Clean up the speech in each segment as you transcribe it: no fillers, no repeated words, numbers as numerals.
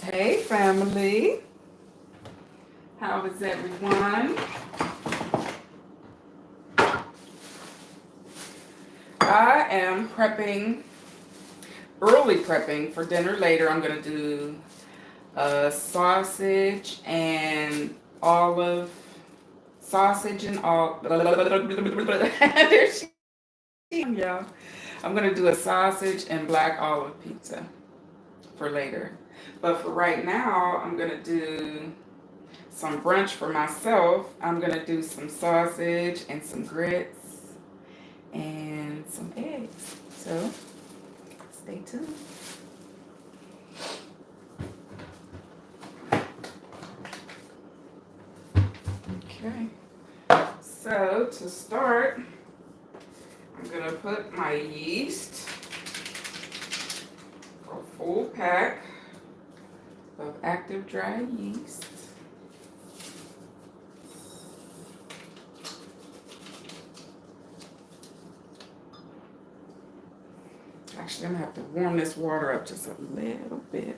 Hey family, how is everyone? I am early prepping for dinner later. I'm gonna do sausage and olive, sausage and all. There she yeah. I'm gonna do a sausage and black olive pizza for later. But for right now, I'm gonna do some brunch for myself. I'm gonna do some sausage and some grits and some eggs. So stay tuned. Okay. So to start, I'm gonna put my yeast, a full pack of active dry yeast. Actually, I'm gonna have to warm this water up just a little bit.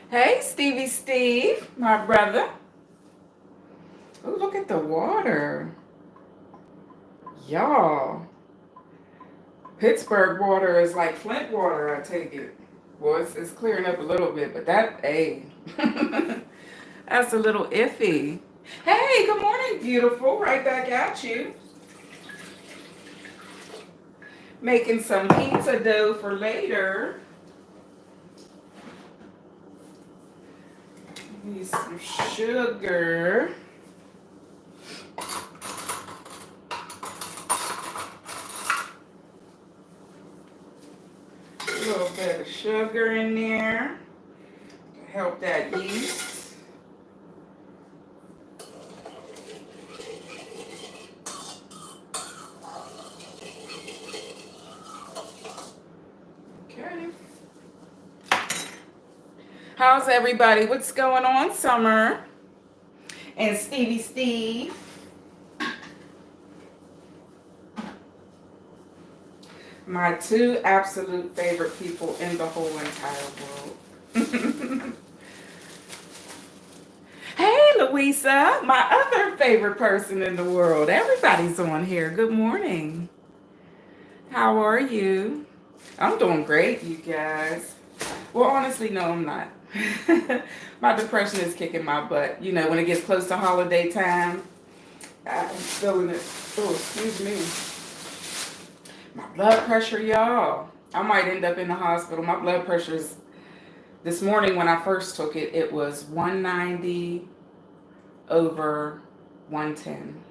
Hey, Stevie Steve, my brother. Oh, look at the water. Y'all, Pittsburgh water is like Flint water, I take it. Well, it's clearing up a little bit, but that's a little iffy. Hey, good morning, beautiful. Right back at you. Making some pizza dough for later. Need some sugar. A little bit of sugar in there to help that yeast. Okay. How's everybody? What's going on, Summer? And Stevie Steve. My two absolute favorite people in the whole entire world. Hey, Louisa, my other favorite person in the world. Everybody's on here. Good morning. How are you? I'm doing great, you guys. Well, honestly, no, I'm not. My depression is kicking my butt. You know, when it gets close to holiday time, I'm feeling it. Oh, excuse me. My blood pressure, y'all. I might end up in the hospital. My blood pressure is, this morning when I first took it, it was 190 over 110.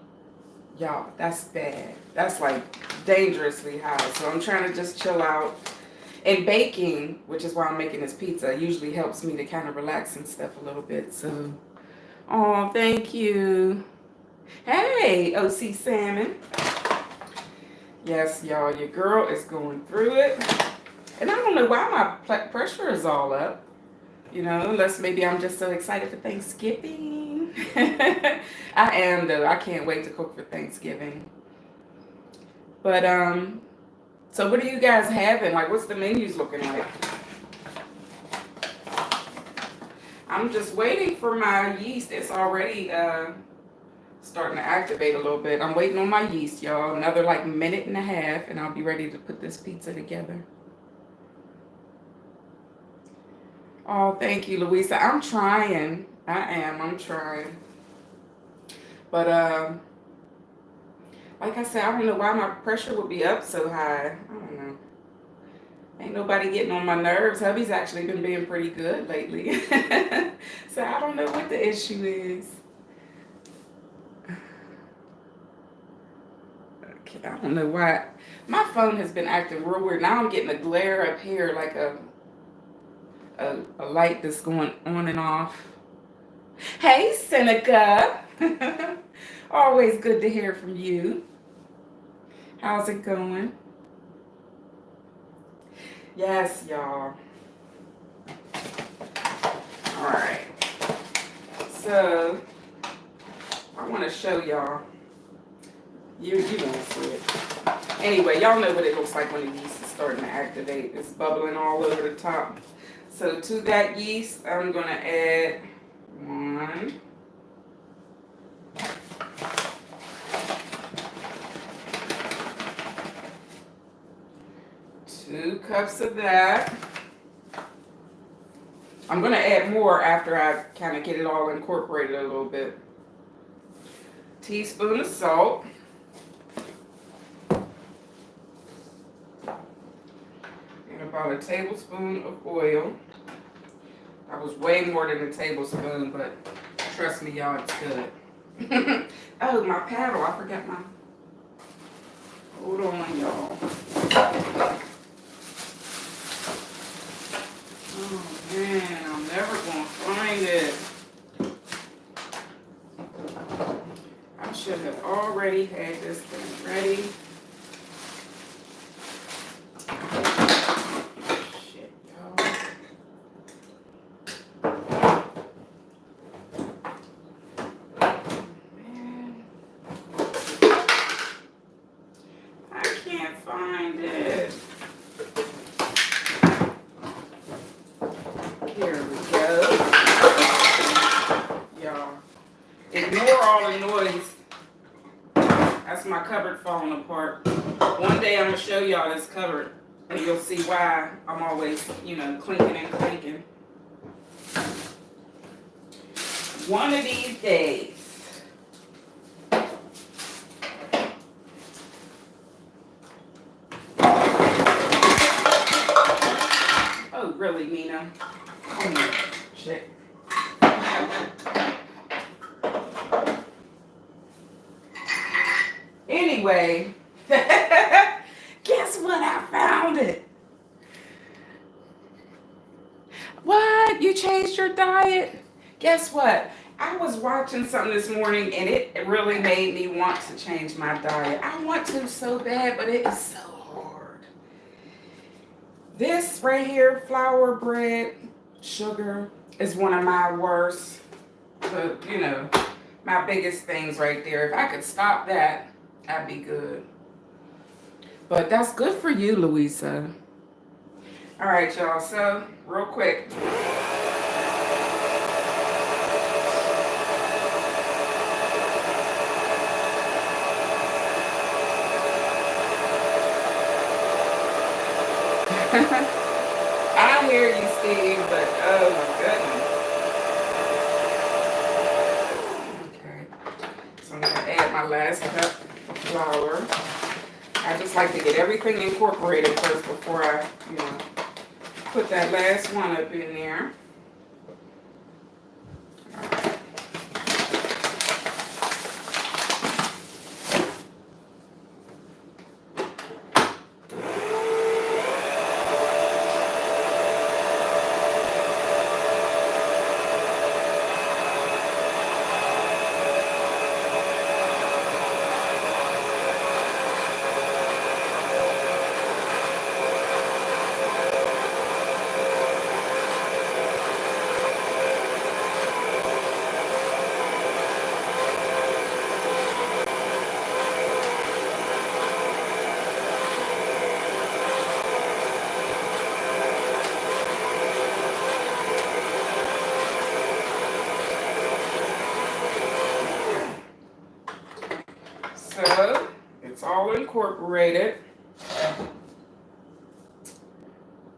Y'all, that's bad. That's like dangerously high. So I'm trying to just chill out. And baking, which is why I'm making this pizza, usually helps me to kind of relax and stuff a little bit. So, oh, thank you. Hey, OC Salmon. Yes, y'all, your girl is going through it. And I don't know why my pressure is all up. You know, unless maybe I'm just so excited for Thanksgiving. I am, though. I can't wait to cook for Thanksgiving. But, so what are you guys having? Like, what's the menus looking like? I'm just waiting for my yeast. It's already starting to activate a little bit. I'm waiting on my yeast, y'all. Another like minute and a half, and I'll be ready to put this pizza together. Oh, thank you, Louisa. I'm trying. I'm trying. But like I said, I don't know why my pressure would be up so high. I don't know. Ain't nobody getting on my nerves. Hubby's actually been being pretty good lately. So I don't know what the issue is. Okay, I don't know why. My phone has been acting real weird. Now I'm getting a glare up here, like a light that's going on and off. Hey, Seneca. Always good to hear from you. How's it going? Yes, y'all. All right. So I want to show y'all. You won't see it. Anyway, y'all know what it looks like when the yeast is starting to activate. It's bubbling all over the top. So to that yeast, I'm going to add 1, 2 cups of that. I'm going to add more after I kind of get it all incorporated a little bit. Teaspoon of salt. And about a tablespoon of oil. That was way more than a tablespoon, but trust me, y'all, it's good. Oh, my paddle. I forgot my... Hold on, y'all. Oh, man, I'm never going to find it. I should have already had this thing ready. Shit, y'all. Man. I can't find it. Here we go. Y'all, ignore all the noise. That's my cupboard falling apart. One day I'm going to show y'all this cupboard, and you'll see why I'm always, clinking and clinking. One of these days. Oh, really, Mena? Oh, shit. Anyway, guess what? I found it. What? You changed your diet? Guess what? I was watching something this morning and it really made me want to change my diet. I want to so bad, but it is so hard. This right here, flour, bread, sugar, is one of my worst, my biggest things right there. If I could stop that, I'd be good. But that's good for you, Louisa. All right, y'all. So, real quick. I hear you, Steve, but oh my goodness. Okay. So I'm going to add my last cup of flour. I just like to get everything incorporated first before I, put that last one up in there. So it's all incorporated.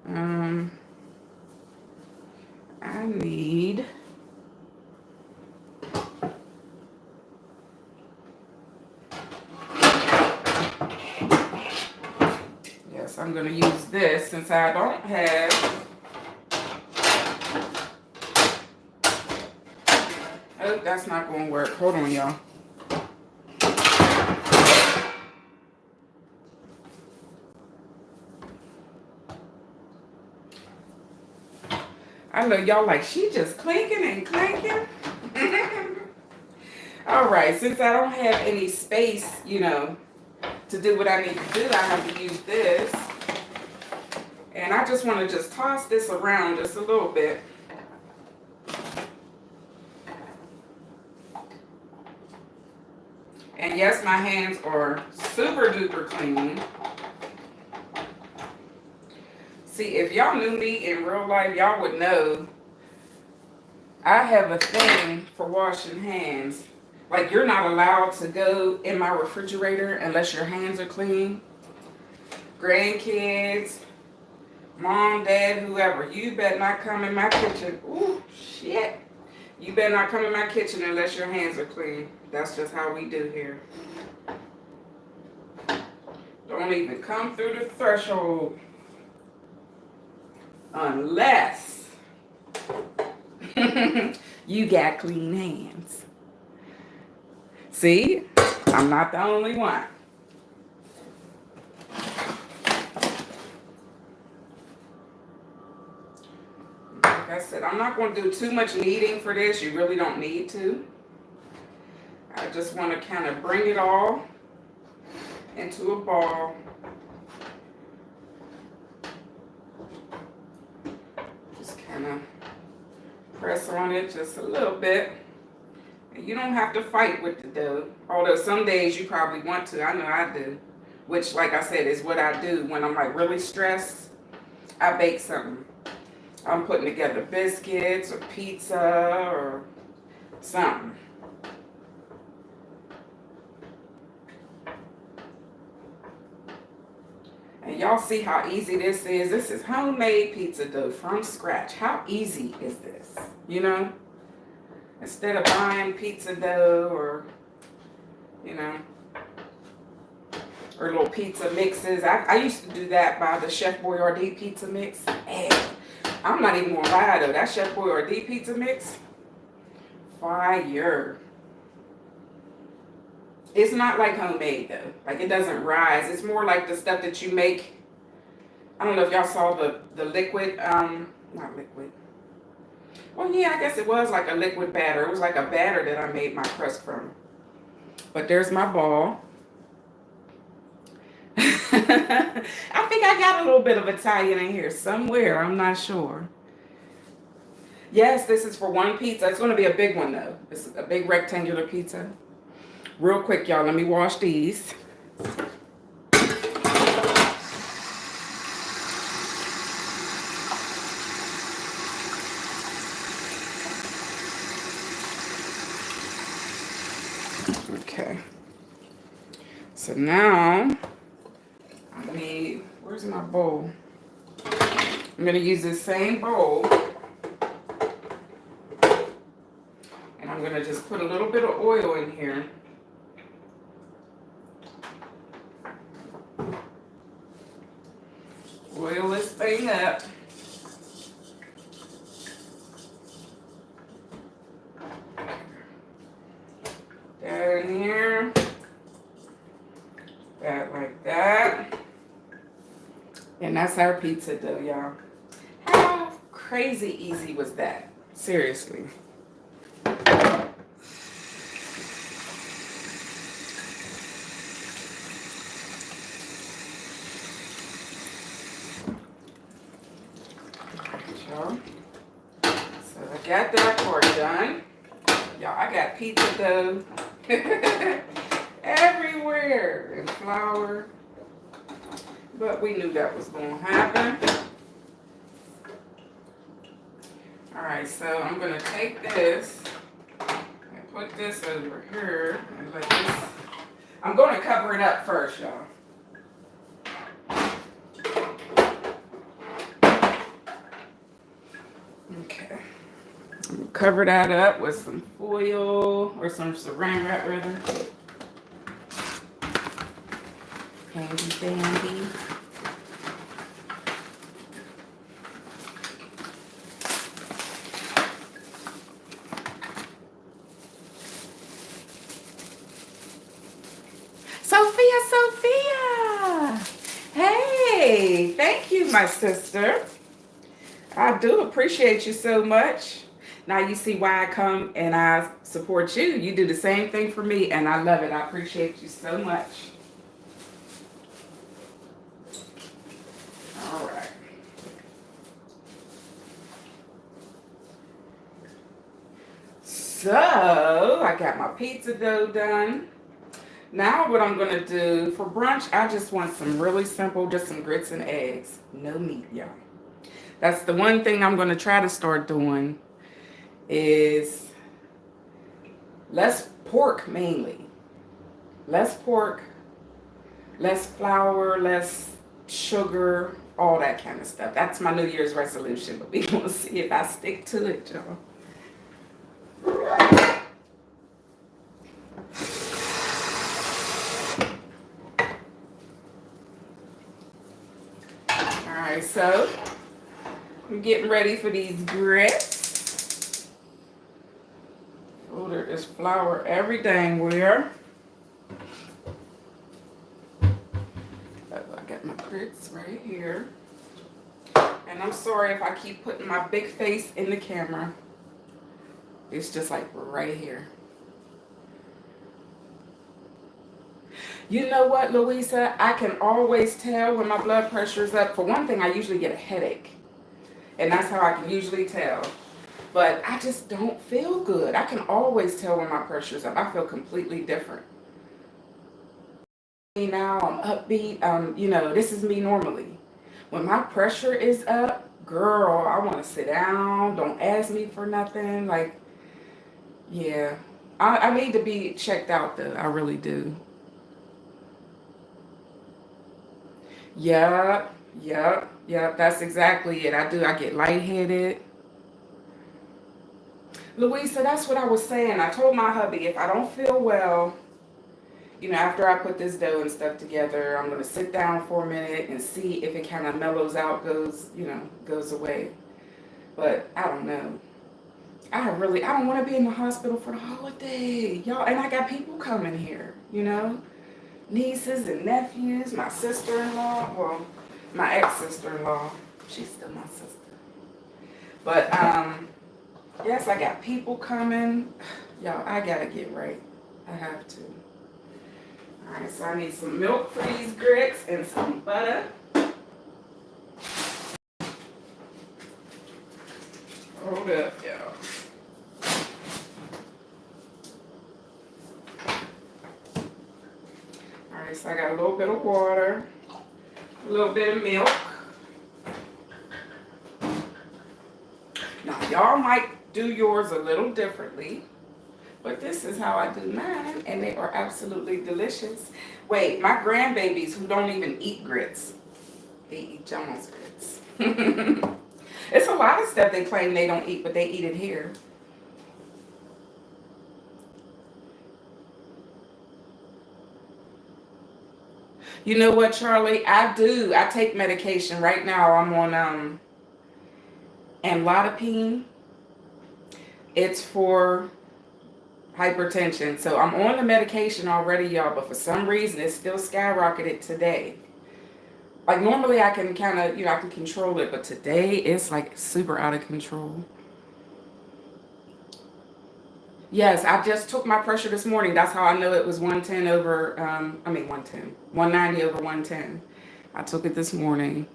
I need I'm going to use this since I don't have. Oh, that's not going to work. Hold on, y'all. I know y'all like, she just clinking and clanking. All right, since I don't have any space, to do what I need to do, I have to use this. And I just want to just toss this around just a little bit. And yes, my hands are super duper clean. See, if y'all knew me in real life, y'all would know I have a thing for washing hands. Like, you're not allowed to go in my refrigerator unless your hands are clean. Grandkids, mom, dad, whoever, you better not come in my kitchen. Ooh, shit. You better not come in my kitchen unless your hands are clean. That's just how we do here. Don't even come through the threshold unless you got clean hands. See, I'm not the only one. Like I said, I'm not going to do too much kneading for this. You really don't need to. I just want to kind of bring it all into a ball. Just kind of press on it just a little bit. And you don't have to fight with the dough. Although some days you probably want to. I know I do. Which, like I said, is what I do when I'm like really stressed. I bake something. I'm putting together biscuits or pizza or something. And y'all see how easy this is. This is homemade pizza dough from scratch. How easy is this? Instead of buying pizza dough or, or little pizza mixes. I used to do that by the Chef Boyardee pizza mix. Hey, I'm not even gonna lie though. That Chef Boyardee pizza mix, fire. It's not like homemade though. Like, it doesn't rise. It's more like the stuff that you make. I don't know if y'all saw the liquid, not liquid. Well, yeah, I guess it was like a liquid batter. It was like a batter that I made my crust from. But there's my ball. I think I got a little bit of Italian in here somewhere. I'm not sure. Yes, this is for one pizza. It's going to be a big one though. It's a big rectangular pizza. Real quick, y'all, let me wash these. Okay. So now, I need, where's my bowl? I'm going to use this same bowl. And I'm going to just put a little bit of oil in here. Oil this thing up. That in here. That like that. And that's our pizza dough, y'all. How crazy easy was that? Seriously. So I got that part done. Y'all, I got pizza dough everywhere and flour. But we knew that was going to happen. Alright, so I'm going to take this and put this over here and let this. I'm going to cover it up first, y'all. Okay. Cover that up with some foil or some saran wrap, rather. Handy dandy. Sophia! Hey, thank you, my sister. I do appreciate you so much. Now you see why I come and I support you. You do the same thing for me, and I love it. I appreciate you so much. All right. So I got my pizza dough done. Now what I'm gonna do for brunch, I just want some really simple, just some grits and eggs. No meat, y'all. That's the one thing I'm gonna try to start doing is less pork mainly. Less pork, less flour, less sugar, all that kind of stuff. That's my New Year's resolution, but we gonna see if I stick to it, y'all. Alright, so I'm getting ready for these grits. Oh, there is flour every dang where. I got my grits right here. And I'm sorry if I keep putting my big face in the camera. It's just like right here. You know what, Louisa? I can always tell when my blood pressure is up. For one thing, I usually get a headache. And that's how I can usually tell. But I just don't feel good. I can always tell when my pressure's up. I feel completely different. Now I'm upbeat. You know, this is me normally. When my pressure is up, girl, I want to sit down. Don't ask me for nothing. Like, yeah. I need to be checked out, though. I really do. Yep, yep. That's exactly it. I do. I get lightheaded. Louisa, that's what I was saying. I told my hubby if I don't feel well, you know, after I put this dough and stuff together, I'm going to sit down for a minute and see if it kind of mellows out, goes away. But I don't know. I don't want to be in the hospital for the holiday, y'all. And I got people coming here, you know, nieces and nephews, my sister-in-law, well, my ex-sister-in-law. She's still my sister. But, yes, I got people coming. Y'all, I got to get right. I have to. All right, so I need some milk for these grits and some butter. Hold up, y'all. All right, so I got a little bit of water, a little bit of milk. Now, y'all might do yours a little differently, but this is how I do mine, and they are absolutely delicious. Wait, my grandbabies who don't even eat grits, they eat John's grits. It's a lot of stuff they claim they don't eat, but they eat it here. You know what, Charlie? I do. I take medication right now. I'm on amlodipine. It's for hypertension. So I'm on the medication already, y'all, but for some reason it's still skyrocketed today. Like normally I can kind of, I can control it, but today it's like super out of control. Yes, I just took my pressure this morning. That's how I know it was 110 over, 110, 190 over 110. I took it this morning.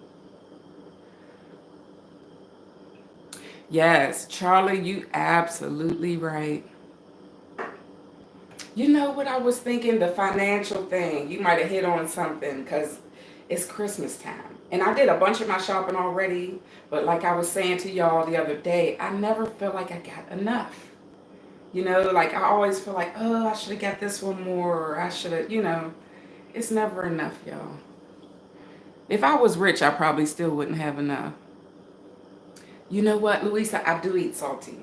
Yes, Charlie, you absolutely right. You know what I was thinking? The financial thing. You might have hit on something because it's Christmas time. And I did a bunch of my shopping already. But like I was saying to y'all the other day, I never feel like I got enough. You know, like I always feel like, oh, I should have got this one more. Or I should have, it's never enough, y'all. If I was rich, I probably still wouldn't have enough. You know what, Louisa? I do eat salty.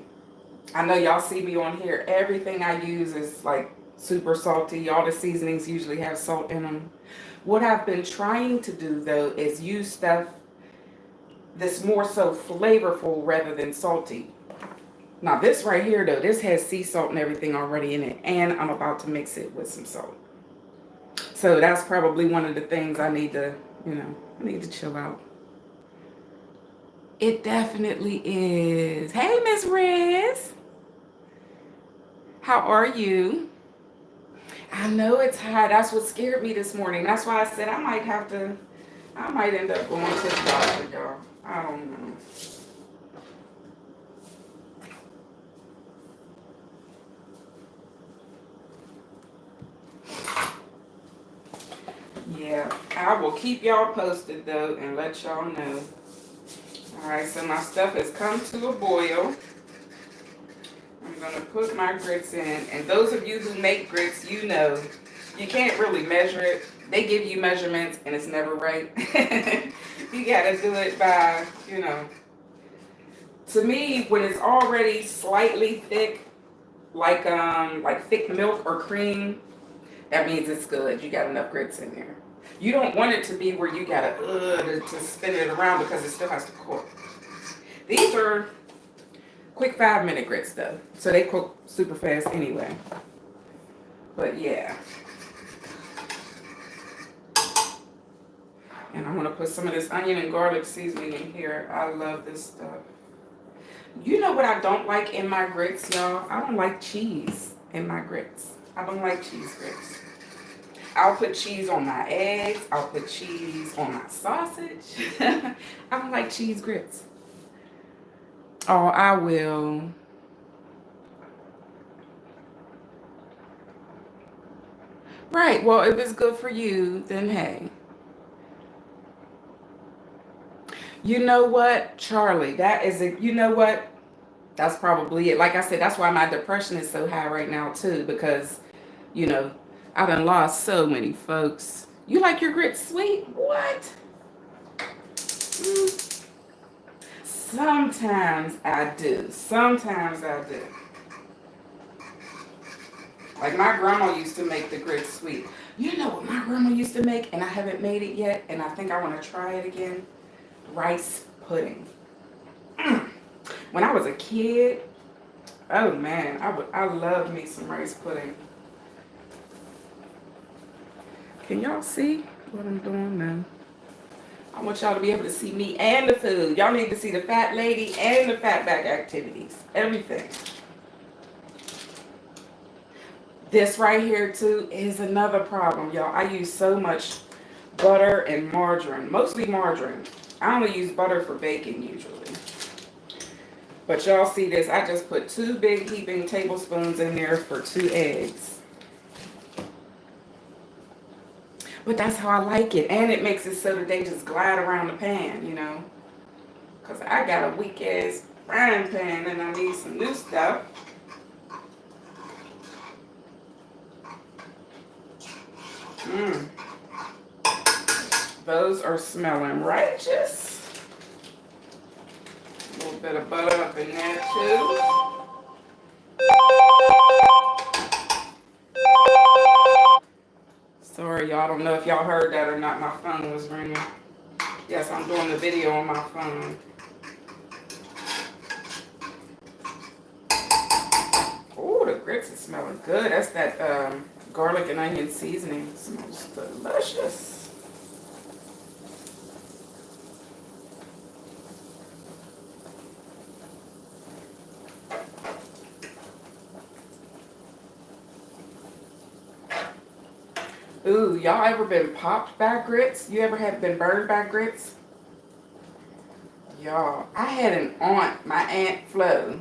I know y'all see me on here. Everything I use is like super salty. All the seasonings usually have salt in them. What I've been trying to do though is use stuff that's more so flavorful rather than salty. Now this right here though, this has sea salt and everything already in it, and I'm about to mix it with some salt. So that's probably one of the things I need to chill out. It definitely is. Hey, Miss Riz. How are you? I know it's hot. That's what scared me this morning. That's why I said I might end up going to the doctor, y'all. I don't know. Yeah, I will keep y'all posted though and let y'all know. All right, so my stuff has come to a boil. I'm gonna put my grits in, and those of you who make grits, you know, you can't really measure it. They give you measurements, and it's never right. You gotta do it by, To me, when it's already slightly thick, like thick milk or cream, that means it's good. You got enough grits in there. You don't want it to be where you gotta to spin it around because it still has to cook. These are quick 5-minute grits though, so they cook super fast anyway. But yeah, and I'm gonna put some of this onion and garlic seasoning in here. I love this stuff. You know what I don't like in my grits, y'all? I don't like cheese in my grits. I don't like cheese grits. I'll put cheese on my eggs. I'll put cheese on my sausage. I don't like cheese grits. Oh, I will. Right. Well, if it's good for you, then hey. You know what, Charlie? You know what? That's probably it. Like I said, that's why my depression is so high right now, too, because, you know, I done lost so many folks. You like your grits sweet? What? Mm, sometimes I do. Sometimes I do. Like my grandma used to make the grits sweet. You know what my grandma used to make, and I haven't made it yet, and I think I want to try it again? Rice pudding. Mm. When I was a kid, oh man, I love me some rice pudding. Can y'all see what I'm doing now? I want y'all to be able to see me and the food. Y'all need to see the fat lady and the fat back activities. Everything. This right here too is another problem, y'all. I use so much butter and margarine, mostly margarine. I only use butter for baking usually. But y'all see this, I just put 2 big heaping tablespoons in there for 2 eggs. But that's how I like it. And it makes it so that they just glide around the pan, you know. Because I got a weak ass frying pan and I need some new stuff. Mmm. Those are smelling righteous. A little bit of butter up in there too. Sorry, y'all. I don't know if y'all heard that or not. My phone was ringing. Yes, I'm doing the video on my phone. Oh, the grits are smelling good. That's that garlic and onion seasoning. It smells delicious. Ooh, y'all ever been popped by grits? You ever have been burned by grits? Y'all, I had an aunt, my Aunt Flo.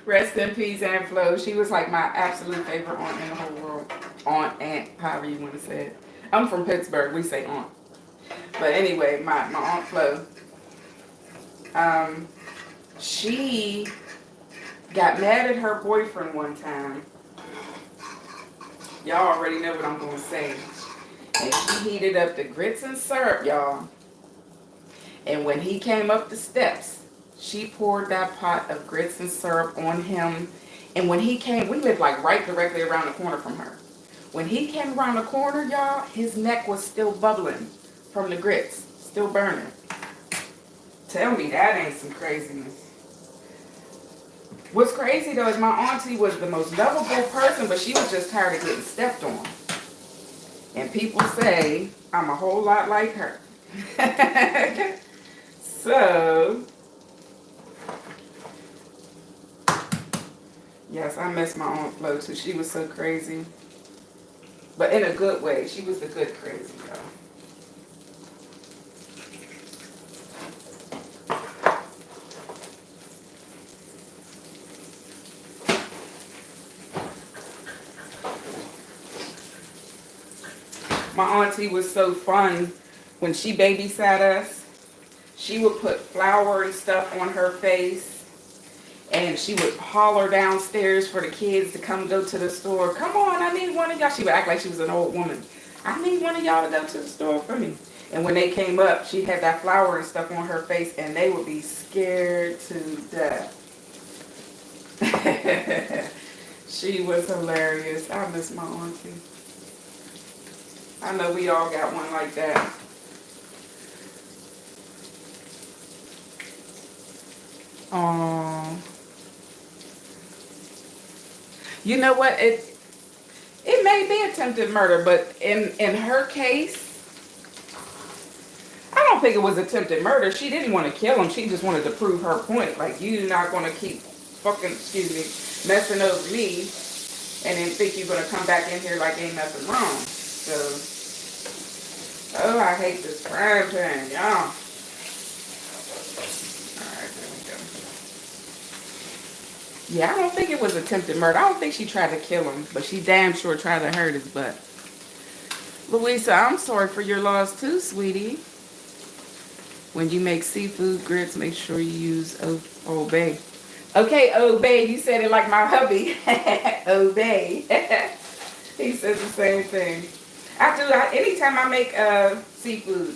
Rest in peace, Aunt Flo. She was like my absolute favorite aunt in the whole world. Aunt, however you want to say it. I'm from Pittsburgh. We say aunt. But anyway, my Aunt Flo. She got mad at her boyfriend one time. Y'all already know what I'm going to say. And she heated up the grits and syrup, y'all. And when he came up the steps, she poured that pot of grits and syrup on him. And when he came, we lived like right directly around the corner from her. When he came around the corner, y'all, his neck was still bubbling from the grits, still burning. Tell me that ain't some craziness. What's crazy though is my auntie was the most lovable person, but she was just tired of getting stepped on. And people say I'm a whole lot like her. So, yes, I miss my Aunt Flo too. She was so crazy. But in a good way. She was the good crazy, though. My auntie was so fun when she babysat us. She would put flour and stuff on her face, and she would holler downstairs for the kids to come go to the store. Come on, I need one of y'all. She would act like she was an old woman. I need one of y'all to go to the store for me. And when they came up, she had that flour and stuff on her face, and they would be scared to death. She was hilarious. I miss my auntie. I know we all got one like that. Oh, you know what? It may be attempted murder, but in her case, I don't think it was attempted murder. She didn't want to kill him. She just wanted to prove her point. Like, you're not going to keep fucking, excuse me, messing over me and then think you're going to come back in here like ain't nothing wrong. So, oh, I hate this frying pan, y'all. All right, there we go. Yeah, I don't think it was attempted murder. I don't think she tried to kill him, but she damn sure tried to hurt his butt. Louisa, I'm sorry for your loss too, sweetie. When you make seafood grits, make sure you use Obey. Okay, Obey. You said it like my hubby. Obey. He says the same thing. I do. Anytime I make seafood,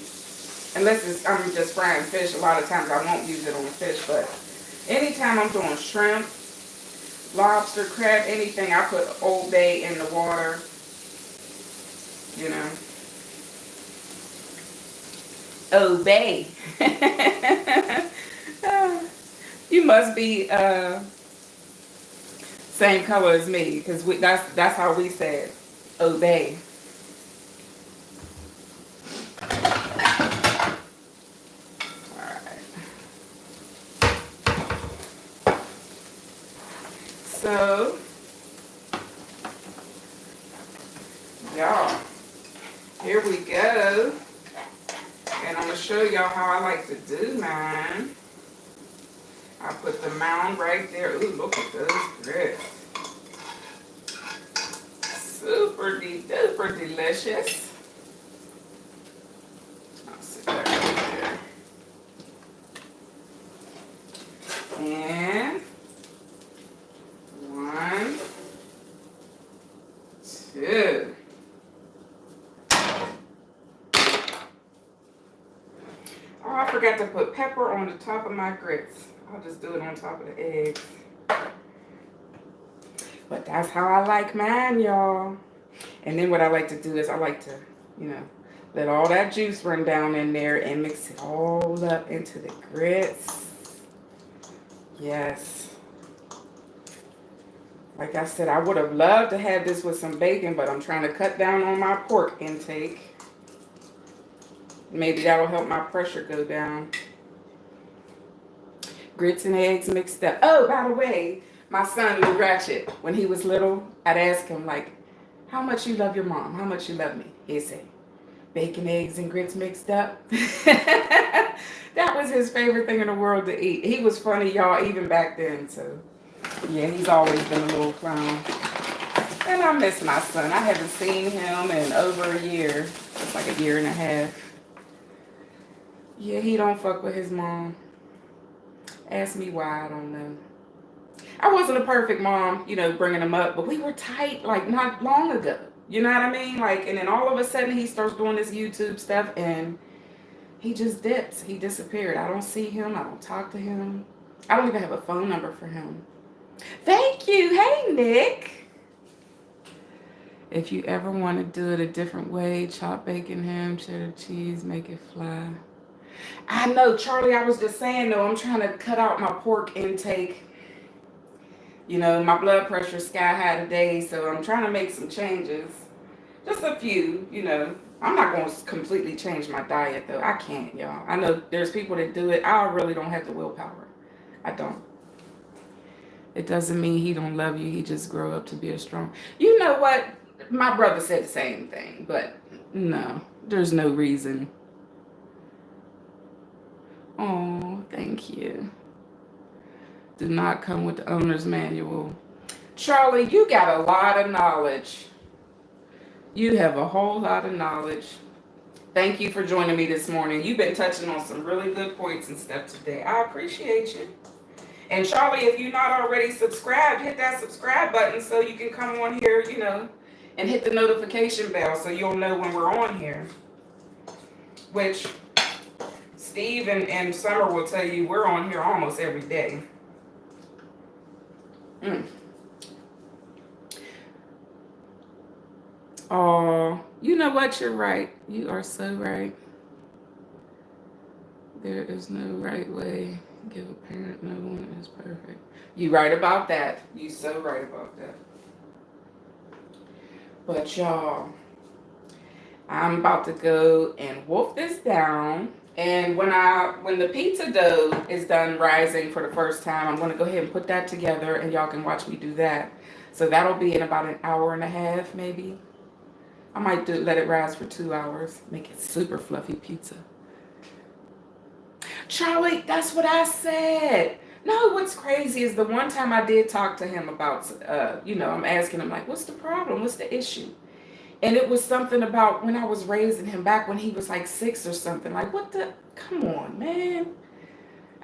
unless I'm just frying fish, a lot of times I won't use it on fish. But anytime I'm doing shrimp, lobster, crab, anything, I put Obey in the water. You know. Obey. You must be same color as me, because that's how we said obey. All right. So, y'all, here we go. And I'm going to show y'all how I like to do mine. I put the mound right there. Ooh, look at those grits. Super duper delicious. I'll sit that right there. And 1, 2. Oh, I forgot to put pepper on the top of my grits. I'll just do it on top of the eggs. But that's how I like mine, y'all. And then what I like to do is I like to, let all that juice run down in there and mix it all up into the grits. Yes. Like I said, I would have loved to have this with some bacon, but I'm trying to cut down on my pork intake. Maybe that'll help my pressure go down. Grits and eggs mixed up. Oh, by the way, my son, Lou Ratchet, when he was little, I'd ask him, like, how much you love your mom? How much you love me? He'd say, bacon, eggs, and grits mixed up. That was his favorite thing in the world to eat. He was funny, y'all, even back then. So, yeah, he's always been a little clown. And I miss my son. I haven't seen him in over a year. It's like a year and a half. Yeah, he don't fuck with his mom. Ask me why, I don't know. I wasn't a perfect mom, bringing him up, but we were tight, like, not long ago. You know what I mean? Like, and then all of a sudden he starts doing this YouTube stuff and he just dips. He disappeared. I don't see him. I don't talk to him. I don't even have a phone number for him. Thank you. Hey, Nick. If you ever want to do it a different way, chop bacon, ham, cheddar cheese, make it fly. I know, Charlie, I was just saying, though, I'm trying to cut out my pork intake. My blood pressure's sky high today, so I'm trying to make some changes. Just a few, I'm not going to completely change my diet though. I can't, y'all. I know there's people that do it. I really don't have the willpower. I don't. It doesn't mean he don't love you. He just grow up to be a strong. You know what? My brother said the same thing, but no, there's no reason. Oh, thank you. Do not come with the owner's manual. Charlie, you got a lot of knowledge. You have a whole lot of knowledge. Thank you for joining me this morning. You've been touching on some really good points and stuff today. I appreciate you. And Charlie, if you're not already subscribed, hit that subscribe button so you can come on here, and hit the notification bell so you'll know when we're on here. Which Steve and Summer will tell you we're on here almost every day. Oh, you know what? You're right. You are so right. There is no right way. Give a parent, no one is perfect. You right about that. You so right about that. But y'all, I'm about to go and wolf this down. And when the pizza dough is done rising for the first time, I'm going to go ahead and put that together, and y'all can watch me do that. So that'll be in about an hour and a half, maybe. I might let it rise for 2 hours. Make it super fluffy pizza. Charlie, that's what I said. No, what's crazy is the one time I did talk to him about, I'm asking him, like, what's the problem? What's the issue? And it was something about when I was raising him back when he was like 6 or something. Like, come on, man.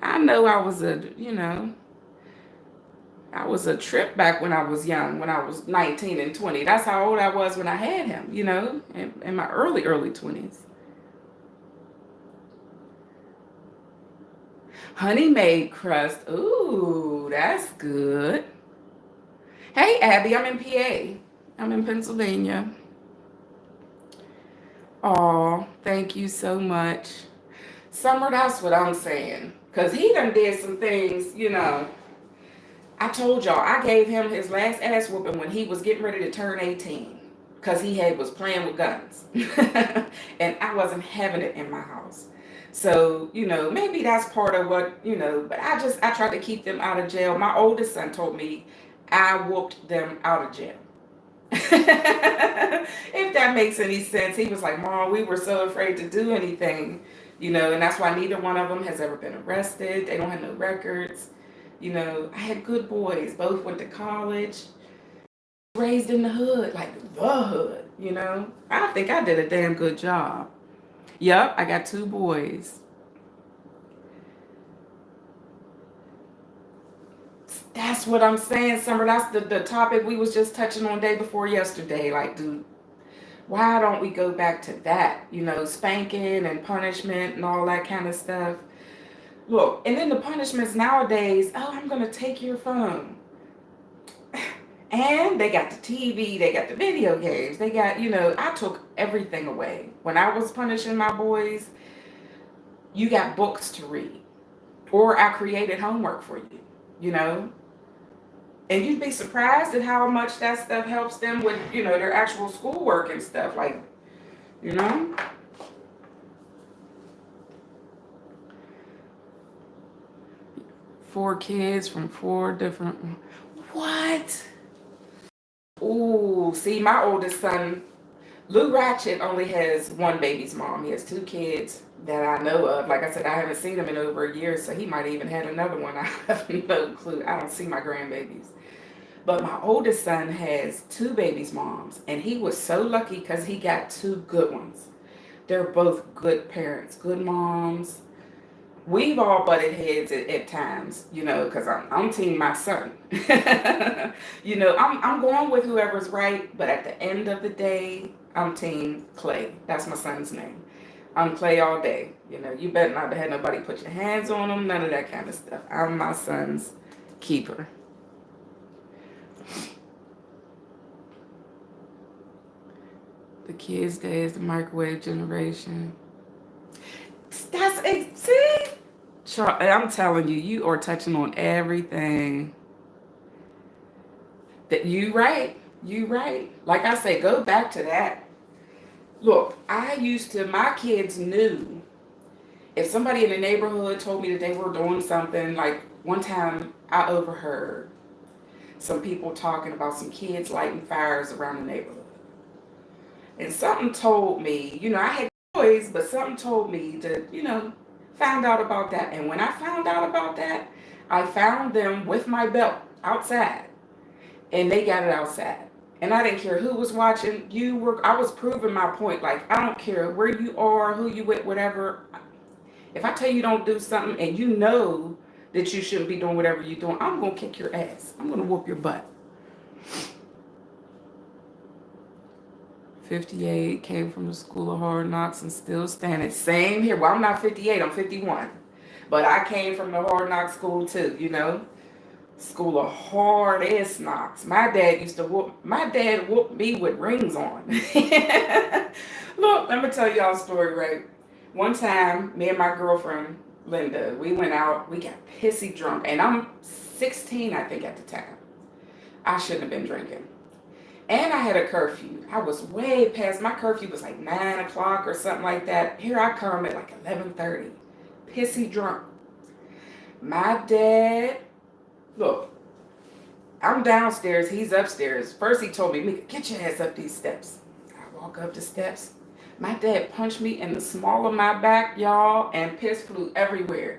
I know I was I was a trip back when I was young, when I was 19 and 20. That's how old I was when I had him, in my early 20s. Honey made crust. Ooh, that's good. Hey, Abby, I'm in PA. I'm in Pennsylvania. Oh, thank you so much. Summer, that's what I'm saying. Because he done did some things, I told y'all, I gave him his last ass whooping when he was getting ready to turn 18. Because he was playing with guns. And I wasn't having it in my house. So, maybe that's part of what, but I tried to keep them out of jail. My oldest son told me I whooped them out of jail. If that makes any sense. He was like, Mom, we were so afraid to do anything, and that's why neither one of them has ever been arrested. They don't have no records. I had good boys. Both went to college. Raised in the hood, like the hood, I think I did a damn good job. Yep, I got 2 boys. That's what I'm saying, Summer. That's the topic we was just touching on day before yesterday. Like, dude, why don't we go back to that? Spanking and punishment and all that kind of stuff. Look, and then the punishments nowadays, I'm going to take your phone. And they got the TV, they got the video games, they got, I took everything away. When I was punishing my boys, you got books to read. Or I created homework for you, And you'd be surprised at how much that stuff helps them with, their actual schoolwork and stuff. Like, 4 kids from 4 different... What? Ooh, see, my oldest son, Lou Ratchet, only has 1 baby's mom. He has 2 kids that I know of. Like I said, I haven't seen him in over a year, so he might even had another one. I have no clue. I don't see my grandbabies. But my oldest son has 2 baby's moms, and he was so lucky because he got 2 good ones. They're both good parents, good moms. We've all butted heads at times, because I'm team my son. I'm going with whoever's right, but at the end of the day, I'm team Clay. That's my son's name. I'm Clay all day. You better not have had nobody put your hands on him, none of that kind of stuff. I'm my son's keeper. The kids' day is the microwave generation. That's it. See? I'm telling you, you are touching on everything. That you right. Like I say, go back to that. Look, my kids knew if somebody in the neighborhood told me that they were doing something, like one time I overheard some people talking about some kids lighting fires around the neighborhood. And something told me, I had boys, but something told me to, found out about that. And when I found out about that, I found them with my belt outside, and they got it outside. And I didn't care who was watching. I was proving my point. Like, I don't care where you are, who you with, whatever. If I tell you don't do something and you know that you shouldn't be doing whatever you're doing, I'm going to kick your ass. I'm going to whoop your butt. 58, came from the School of Hard Knocks and still standing. Same here. Well, I'm not 58, I'm 51. But I came from the Hard Knock School too. School of hard ass knocks. My dad whooped me with rings on. Look, let me tell y'all a story, right? One time, me and my girlfriend, Linda, we went out, we got pissy drunk, and I'm 16, I think, at the time. I shouldn't have been drinking. And I had a curfew. I was way past, my curfew was like 9 o'clock or something like that. Here I come at like 11:30, pissy drunk. My dad, look, I'm downstairs, he's upstairs. First he told me, Mika, get your ass up these steps. I walk up the steps. My dad punched me in the small of my back, y'all, and piss flew everywhere.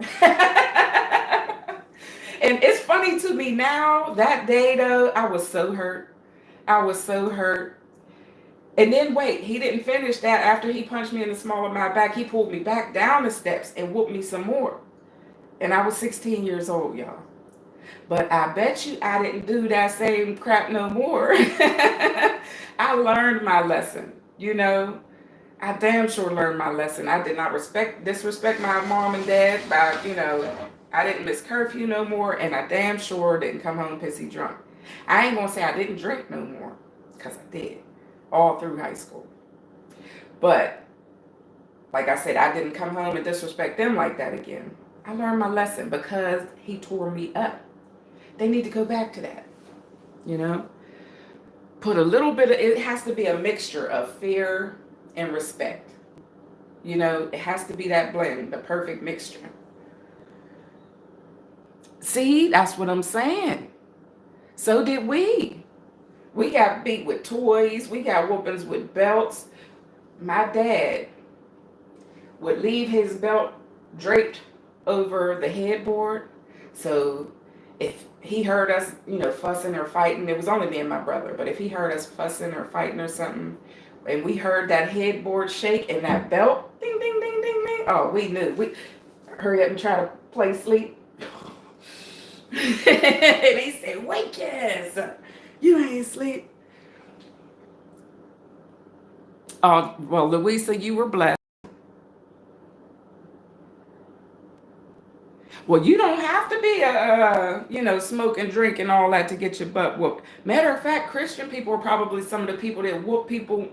And it's funny to me now, that day though, I was so hurt. I was so hurt. And then wait, he didn't finish that. After he punched me in the small of my back, he pulled me back down the steps and whooped me some more. And I was 16 years old, y'all. But I bet you I didn't do that same crap no more. I learned my lesson, I damn sure learned my lesson. I did not disrespect my mom and dad by, I didn't miss curfew no more, and I damn sure didn't come home pissy drunk. I ain't gonna say I didn't drink no more, because I did, all through high school. But, like I said, I didn't come home and disrespect them like that again. I learned my lesson because he tore me up. They need to go back to that, you know? Put a little bit of, it has to be a mixture of fear and respect. It has to be that blend, the perfect mixture. See, that's what I'm saying. So did we. We got beat with toys, we got whoopings with belts. My dad would leave his belt draped over the headboard. So if he heard us, fussing or fighting, it was only me and my brother, but if he heard us fussing or fighting or something, and we heard that headboard shake and that belt, ding, ding, ding, ding, ding, oh, we knew. We hurry up and try to play sleep. And he said, wake your ass up. You ain't sleep. Oh, well, Louisa, you were blessed. Well, you don't have to be smoke and drink and all that to get your butt whooped. Matter of fact, Christian people are probably some of the people that whoop people,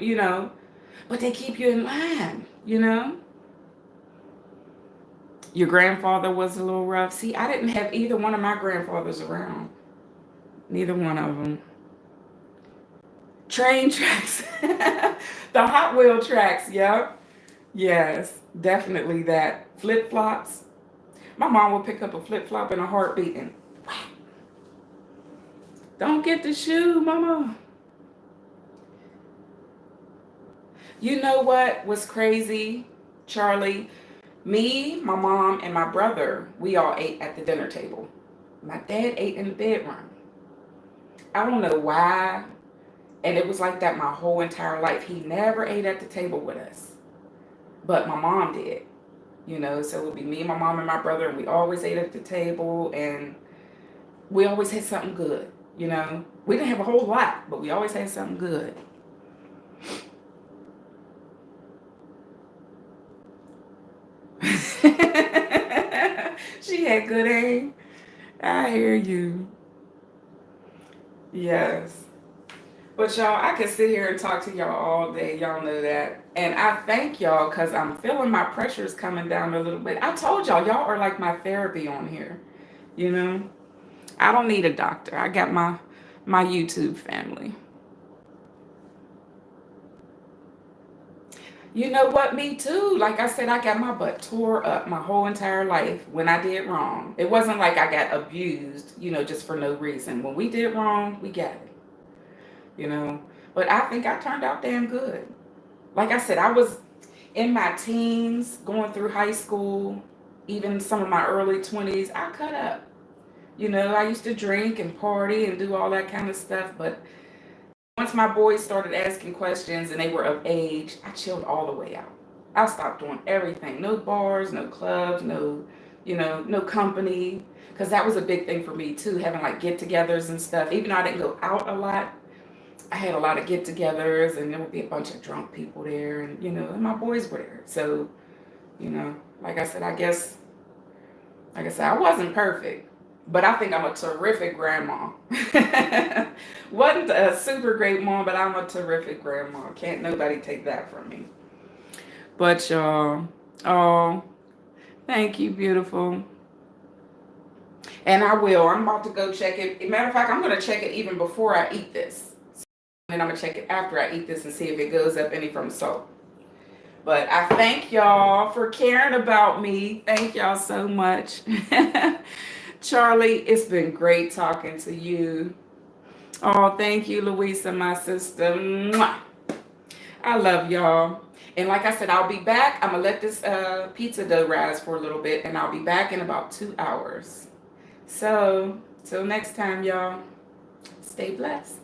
but they keep you in line. Your grandfather was a little rough. See, I didn't have either one of my grandfathers around. Neither one of them. Train tracks. The Hot Wheel tracks, yep. Yes, definitely that. Flip flops. My mom would pick up a flip flop in a heartbeat and don't get the shoe, mama. You know what was crazy, Charlie? Me, my mom, and my brother, we all ate at the dinner table. My dad ate in the bedroom. I don't know why. And it was like that my whole entire life. He never ate at the table with us. But my mom did. So it would be me, my mom, and my brother, and we always ate at the table, and we always had something good. We didn't have a whole lot, but we always had something good. She had good aim. I hear you. Yes. But y'all, I could sit here and talk to y'all all day. Y'all know that. And I thank y'all because I'm feeling my pressures coming down a little bit. I told y'all are like my therapy on here. You know? I don't need a doctor. I got my YouTube family. You know what? Me too. Like I said, I got my butt tore up my whole entire life when I did wrong. It wasn't like I got abused, just for no reason. When we did wrong, we got it, you know. But I think I turned out damn good. Like I said, I was in my teens, going through high school, even some of my early 20s. I cut up. I used to drink and party and do all that kind of stuff. But once my boys started asking questions and they were of age, I chilled all the way out. I stopped doing everything. No bars, no clubs, no company. Because that was a big thing for me too, having like get togethers and stuff. Even though I didn't go out a lot, I had a lot of get togethers and there would be a bunch of drunk people there and my boys were there. So, like I said, I wasn't perfect, but I think I'm a terrific grandma. Wasn't a super great mom, but I'm a terrific grandma. Can't nobody take that from me. But y'all, oh, thank you, beautiful. And I will. I'm about to go check it. Matter of fact, I'm going to check it even before I eat this. And I'm going to check it after I eat this and see if it goes up any from salt. But I thank y'all for caring about me. Thank y'all so much. Charlie, it's been great talking to you. Oh, thank you, Louisa, my sister. Mwah. I love y'all. And like I said, I'll be back. I'm going to let this pizza dough rise for a little bit, and I'll be back in about 2 hours. So, till next time, y'all, stay blessed.